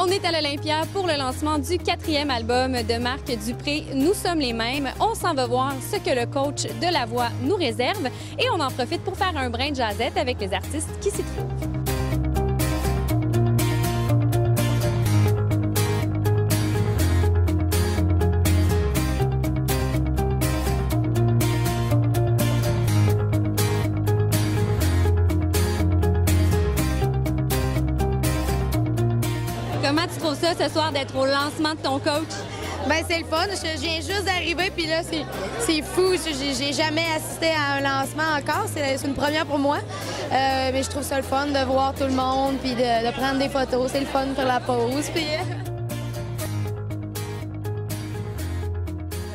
On est à l'Olympia pour le lancement du 4e album de Marc Dupré, Nous sommes les mêmes. On s'en va voir ce que le coach de La Voix nous réserve et on en profite pour faire un brin de jazzette avec les artistes qui s'y trouvent. Comment tu trouves ça ce soir d'être au lancement de ton coach? Ben c'est le fun. Je viens juste d'arriver, puis là, c'est fou. J'ai jamais assisté à un lancement encore. C'est une première pour moi. Mais je trouve ça le fun de voir tout le monde, puis de prendre des photos. C'est le fun de faire la pause. Puis...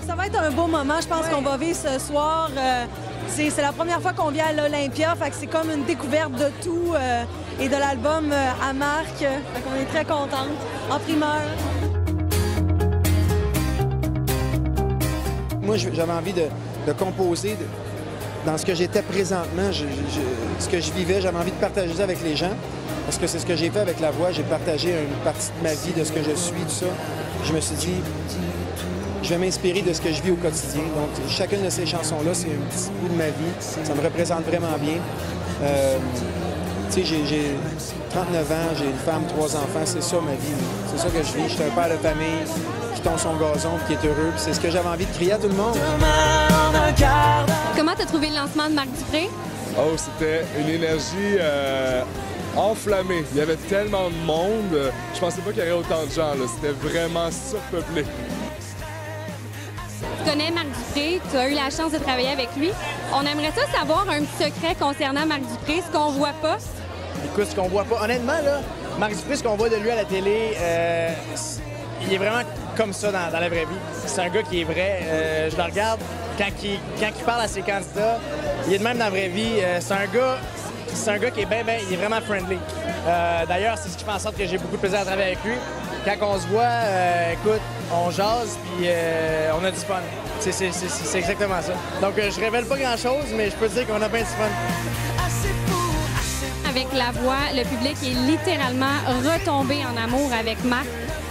Ça va être un beau moment. Je pense qu'on va vivre ce soir. C'est la première fois qu'on vient à l'Olympia, fait que c'est comme une découverte de tout et de l'album à Marc. Fait qu'on est très contente. En primeur. Moi, j'avais envie de composer dans ce que j'étais présentement, ce que je vivais. J'avais envie de partager ça avec les gens, parce que c'est ce que j'ai fait avec La Voix. J'ai partagé une partie de ma vie, de ce que je suis, tout ça. Je me suis dit, je vais m'inspirer de ce que je vis au quotidien. Donc, chacune de ces chansons-là, c'est un petit bout de ma vie. Ça me représente vraiment bien. Tu sais, j'ai 39 ans, j'ai une femme, 3 enfants. C'est ça, ma vie. C'est ça que je vis. Je suis un père de famille qui tond son gazon, qui est heureux. C'est ce que j'avais envie de crier à tout le monde. Comment t'as trouvé le lancement de Marc Dupré? Oh, c'était une énergie enflammée. Il y avait tellement de monde. Je pensais pas qu'il y aurait autant de gens. C'était vraiment surpeuplé. Tu connais Marc Dupré, tu as eu la chance de travailler avec lui. On aimerait ça savoir un petit secret concernant Marc Dupré, ce qu'on voit pas. Écoute, ce qu'on voit pas, honnêtement, là, Marc Dupré, ce qu'on voit de lui à la télé, il est vraiment comme ça dans la vraie vie. C'est un gars qui est vrai. Je le regarde, quand il parle à ses candidats, il est de même dans la vraie vie. C'est un gars qui est il est vraiment friendly. D'ailleurs, c'est ce qui fait en sorte que j'ai beaucoup de plaisir à travailler avec lui. Quand on se voit, écoute, on jase, puis on a du fun. C'est exactement ça. Donc, je révèle pas grand-chose, mais je peux te dire qu'on a bien du fun. Avec La Voix, le public est littéralement retombé en amour avec Marc.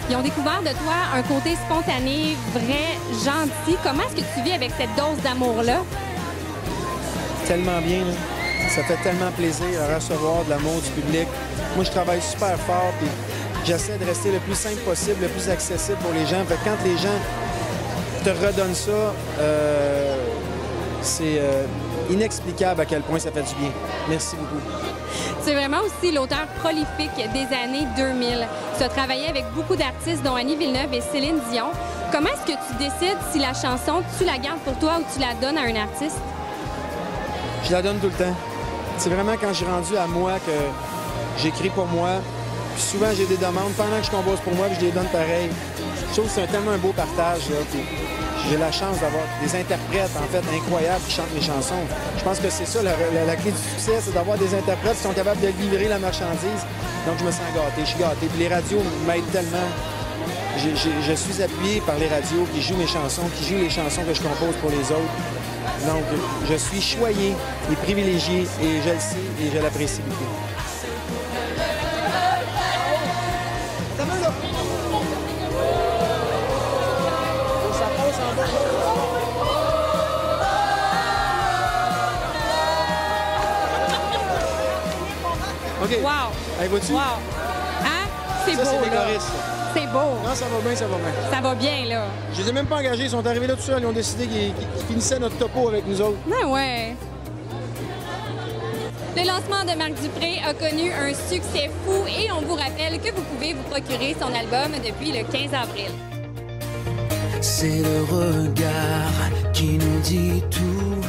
Ils ont découvert de toi un côté spontané, vrai, gentil. Comment est-ce que tu vis avec cette dose d'amour-là? Tellement bien, là. Ça fait tellement plaisir à recevoir de l'amour du public. Moi, je travaille super fort, puis j'essaie de rester le plus simple possible, le plus accessible pour les gens. Fait que quand les gens te redonnent ça, c'est inexplicable à quel point ça fait du bien. Merci beaucoup. C'est vraiment aussi l'auteur prolifique des années 2000. Tu as travaillé avec beaucoup d'artistes, dont Annie Villeneuve et Céline Dion. Comment est-ce que tu décides si la chanson, tu la gardes pour toi ou tu la donnes à un artiste? Je la donne tout le temps. C'est vraiment quand j'ai rendu à moi que j'écris pour moi. Puis souvent, j'ai des demandes pendant que je compose pour moi, puis je les donne pareil. Je trouve que c'est tellement un beau partage, là. Puis j'ai la chance d'avoir des interprètes, en fait, incroyables qui chantent mes chansons. Je pense que c'est ça, la clé du succès, c'est d'avoir des interprètes qui sont capables de livrer la marchandise. Donc, je me sens gâté, je suis gâté. Puis les radios m'aident tellement. Je suis appuyé par les radios qui jouent mes chansons, qui jouent les chansons que je compose pour les autres. Donc, je suis choyé et privilégié, et je le sais, et je l'apprécie beaucoup. OK. Wow! Allez, vois-tu? Wow! Hein? C'est beau, Ça, c'est des là. choristes. C'est beau. Non, ça va bien, ça va bien. Ça va bien, là. Je les ai même pas engagés, ils sont arrivés là tout seuls, ils ont décidé qu'ils finissaient notre topo avec nous autres. Ben ouais. Le lancement de Marc Dupré a connu un succès fou et on vous rappelle que vous pouvez vous procurer son album depuis le 15 avril. C'est le regard qui nous dit tout.